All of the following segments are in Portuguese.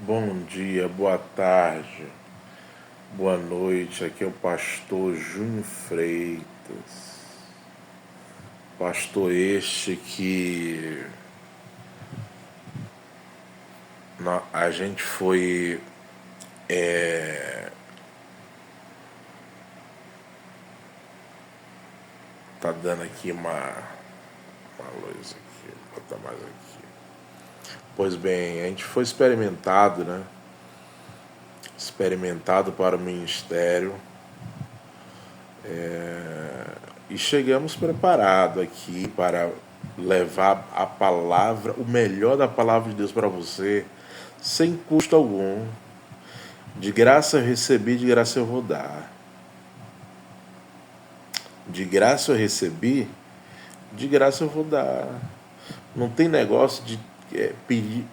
Bom dia, boa tarde, boa noite. Aqui é o pastor Júnior Freitas. Pastor este que a gente foi. Tá dando aqui uma luz aqui, vou botar mais aqui. Pois bem, a gente foi experimentado, né? Experimentado para o ministério. E chegamos preparados aqui para levar a palavra, o melhor da palavra de Deus para você, sem custo algum. De graça eu recebi, de graça eu vou dar. De graça eu recebi, de graça eu vou dar. Não tem negócio de pedir,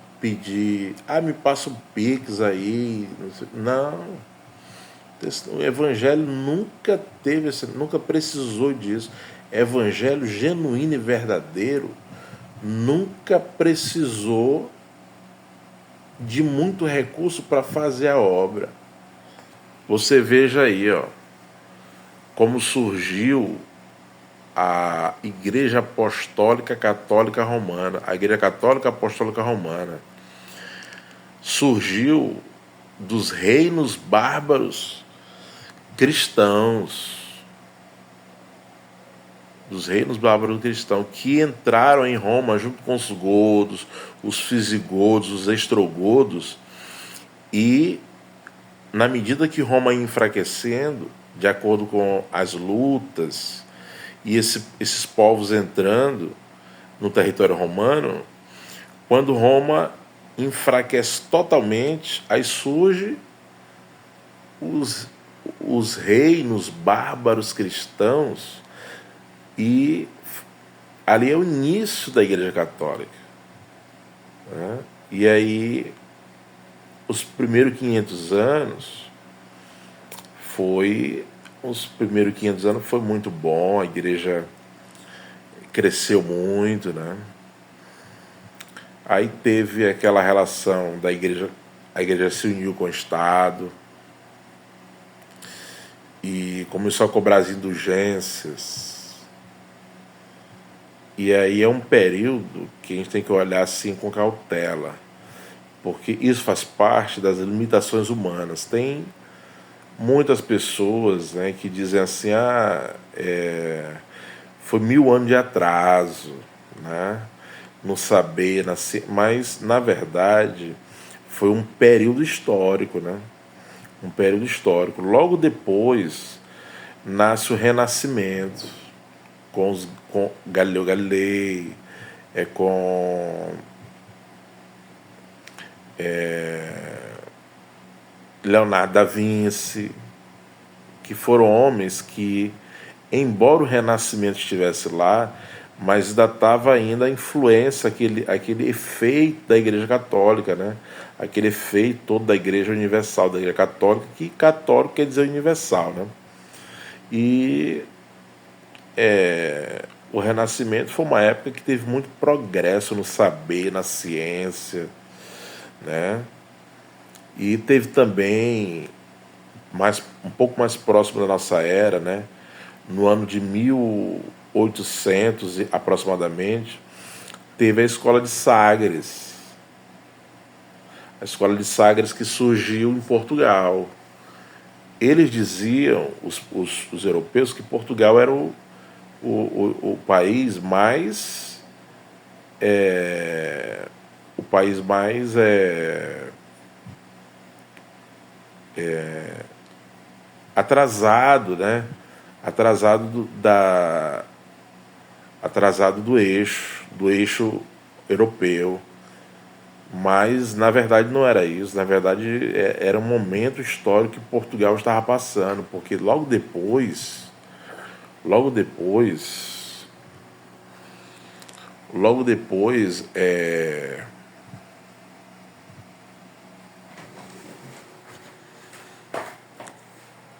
me passa um Pix aí. Não. O evangelho nunca teve, nunca precisou disso. Evangelho genuíno e verdadeiro nunca precisou de muito recurso para fazer a obra. Você veja aí, como surgiu a Igreja Apostólica Católica Romana, a Igreja Católica Apostólica Romana. Surgiu dos reinos bárbaros cristãos, que entraram em Roma junto com os godos, os visigodos, os estrogodos, e na medida que Roma ia enfraquecendo, de acordo com as lutas e esses povos entrando no território romano, quando Roma enfraquece totalmente, aí surge os reinos bárbaros cristãos, e ali é o início da Igreja Católica, né? E aí os primeiros 500 anos foi muito bom. A igreja cresceu muito, né? Aí teve aquela relação da igreja, a igreja se uniu com o Estado e começou a cobrar as indulgências. E aí é um período que a gente tem que olhar assim com cautela, porque isso faz parte das limitações humanas. Tem muitas pessoas, né, que dizem assim, foi 1000 anos de atraso, né, no saber, mas na verdade foi um período histórico, né, um período histórico. Logo depois nasce o Renascimento, com Galileu Galilei, com Leonardo da Vinci, que foram homens que, embora o Renascimento estivesse lá, mas ainda estava ainda a influência, aquele efeito da Igreja Católica, né? Aquele efeito todo da Igreja Universal, da Igreja Católica, que católico quer dizer universal, né? E o Renascimento foi uma época que teve muito progresso no saber, na ciência, né? E teve também, um pouco mais próximo da nossa era, né? No ano de 1800 aproximadamente, teve a Escola de Sagres. A Escola de Sagres que surgiu em Portugal. Eles diziam, os europeus, que Portugal era o país mais atrasado, né? Atrasado do eixo europeu. Mas na verdade não era isso. Na verdade era um momento histórico que Portugal estava passando, porque logo depois logo depois logo depois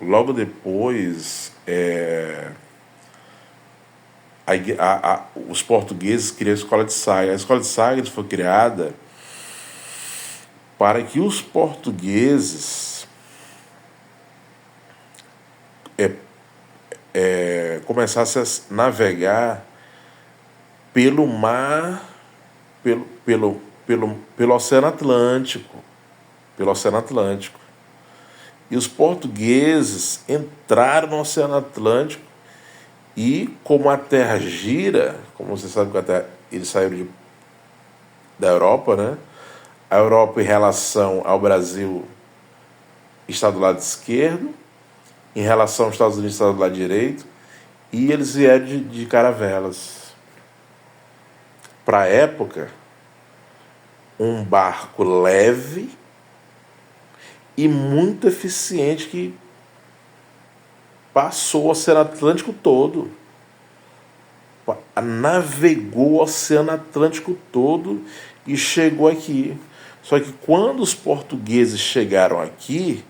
logo depois os portugueses criaram a Escola de Sagres. A Escola de Sagres foi criada para que os portugueses começassem a navegar pelo mar, pelo Oceano Atlântico, pelo Oceano Atlântico. E os portugueses entraram no Oceano Atlântico e, como a Terra gira, como você sabe que eles saíram da Europa, né? A Europa, em relação ao Brasil, está do lado esquerdo, em relação aos Estados Unidos, está do lado direito, e eles vieram de caravelas. Para a época, um barco leve e muito eficiente que passou o Oceano Atlântico todo. Navegou o Oceano Atlântico todo e chegou aqui. Só que quando os portugueses chegaram aqui,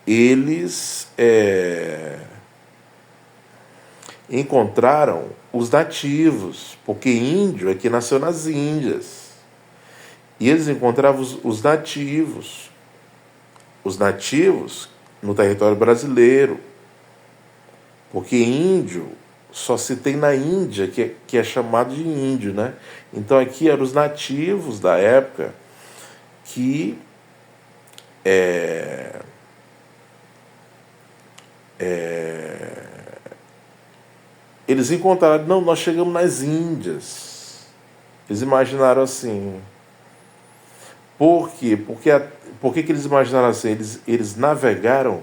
eles encontraram os nativos, porque índio é que nasceu nas Índias. E eles encontravam os nativos. Os nativos no território brasileiro. Porque índio só se tem na Índia, que é chamado de índio, né? Então aqui eram os nativos da época que eles encontraram, não, nós chegamos nas Índias. Eles imaginaram assim. Por quê? Por que eles imaginaram assim? Eles navegaram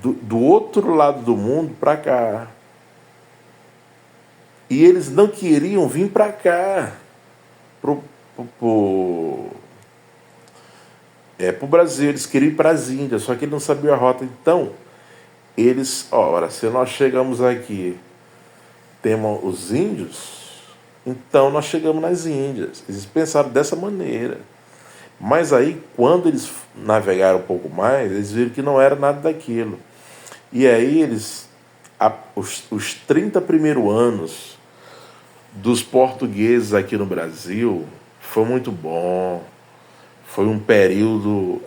do outro lado do mundo para cá. E eles não queriam vir para cá, pro Brasil. Eles queriam ir para as Índias, só que eles não sabiam a rota. Então, eles, ora, se nós chegamos aqui, temos os índios, então nós chegamos nas Índias. Eles pensaram dessa maneira. Mas aí, quando eles navegaram um pouco mais, eles viram que não era nada daquilo. E aí, os 30 primeiros anos dos portugueses aqui no Brasil foi muito bom. Foi um período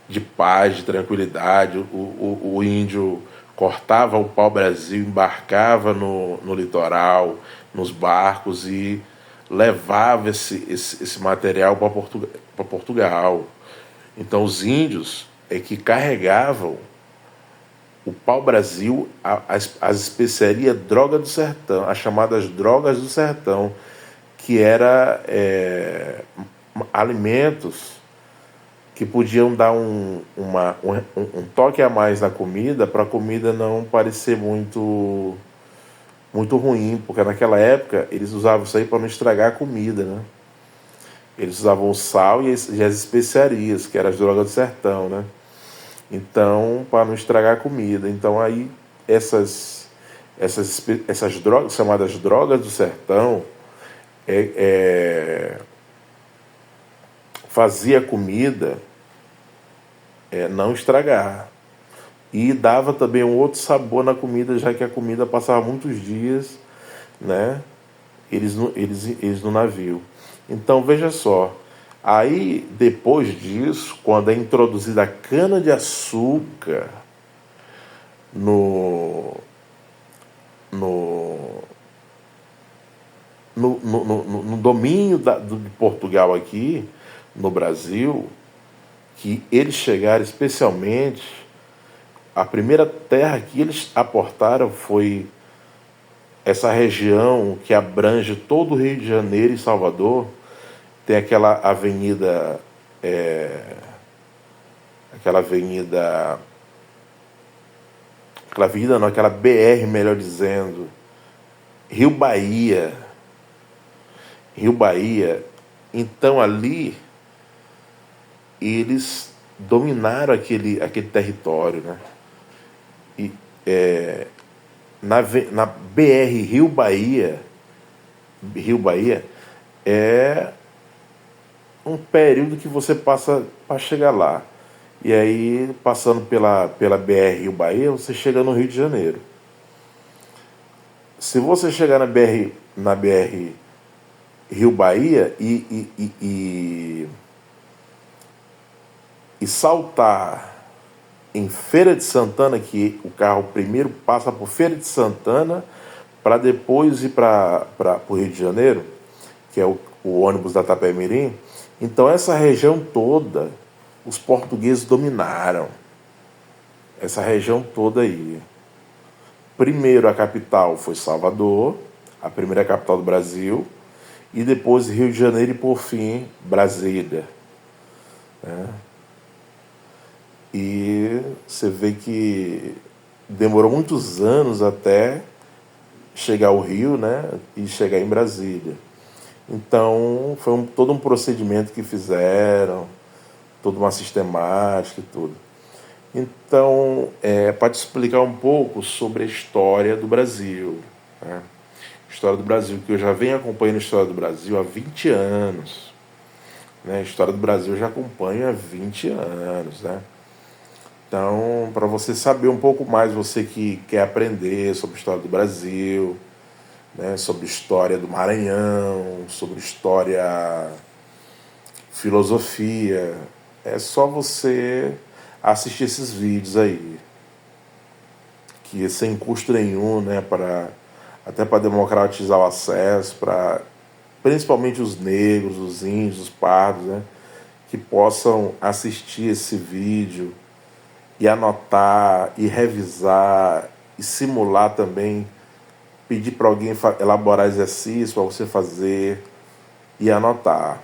de paz, de tranquilidade. O índio cortava o pau-brasil, embarcava no litoral, nos barcos e levava esse material para Portugal. Então os índios que carregavam o pau-brasil, as especiarias droga do sertão, as chamadas drogas do sertão, que era alimentos que podiam dar um toque a mais na comida, para a comida não parecer muito ruim, porque naquela época eles usavam isso aí para não estragar a comida, né? Eles usavam o sal e as especiarias, que eram as drogas do sertão, né? Então, para não estragar a comida. Então aí essas drogas, chamadas drogas do sertão, fazia a comida não estragar. E dava também um outro sabor na comida, já que a comida passava muitos dias, né, eles no navio. Então, veja só, aí depois disso, quando é introduzida a cana-de-açúcar no domínio de Portugal aqui, no Brasil, que eles chegaram especialmente, a primeira terra que eles aportaram foi essa região que abrange todo o Rio de Janeiro e Salvador. Tem aquela avenida, aquela BR, melhor dizendo, Rio Bahia. Então ali eles dominaram aquele território, né? E na BR Rio Bahia é um período que você passa para chegar lá. E aí, passando pela BR Rio Bahia, você chega no Rio de Janeiro. Se você chegar na BR Rio Bahia e saltar em Feira de Santana, que o carro primeiro passa por Feira de Santana para depois ir para o Rio de Janeiro, que é o ônibus da Tapemirim. Então essa região toda os portugueses dominaram. Essa região toda aí. Primeiro a capital foi Salvador, a primeira capital do Brasil, e depois Rio de Janeiro e por fim Brasília. Né? E você vê que demorou muitos anos até chegar ao Rio, né, e chegar em Brasília. Então foi todo um procedimento que fizeram, toda uma sistemática e tudo. Então, para te explicar um pouco sobre a história do Brasil. Né? História do Brasil, que eu já venho acompanhando a história do Brasil há 20 anos. Né? A história do Brasil eu já acompanho há 20 anos. Né? Então, para você saber um pouco mais, você que quer aprender sobre a história do Brasil, né? Sobre história do Maranhão, sobre história, filosofia, é só você assistir esses vídeos aí, que é sem custo nenhum, né, até para democratizar o acesso, para principalmente os negros, os índios, os pardos, né, que possam assistir esse vídeo e anotar, e revisar, e simular também, pedir para alguém elaborar exercício para você fazer e anotar.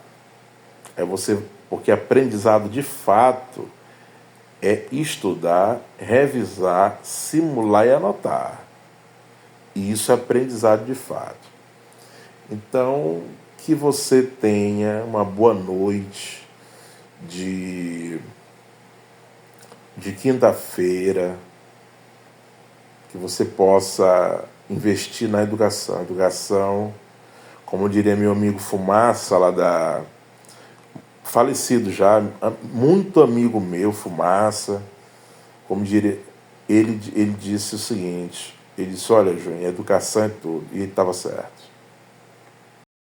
Porque aprendizado de fato é estudar, revisar, simular e anotar. E isso é aprendizado de fato. Então, que você tenha uma boa noite de quinta-feira, que você possa investir na educação. A educação, como diria meu amigo Fumaça, lá falecido já, muito amigo meu, Fumaça, como diria, ele disse o seguinte, ele disse, olha, João, educação é tudo, e ele estava certo.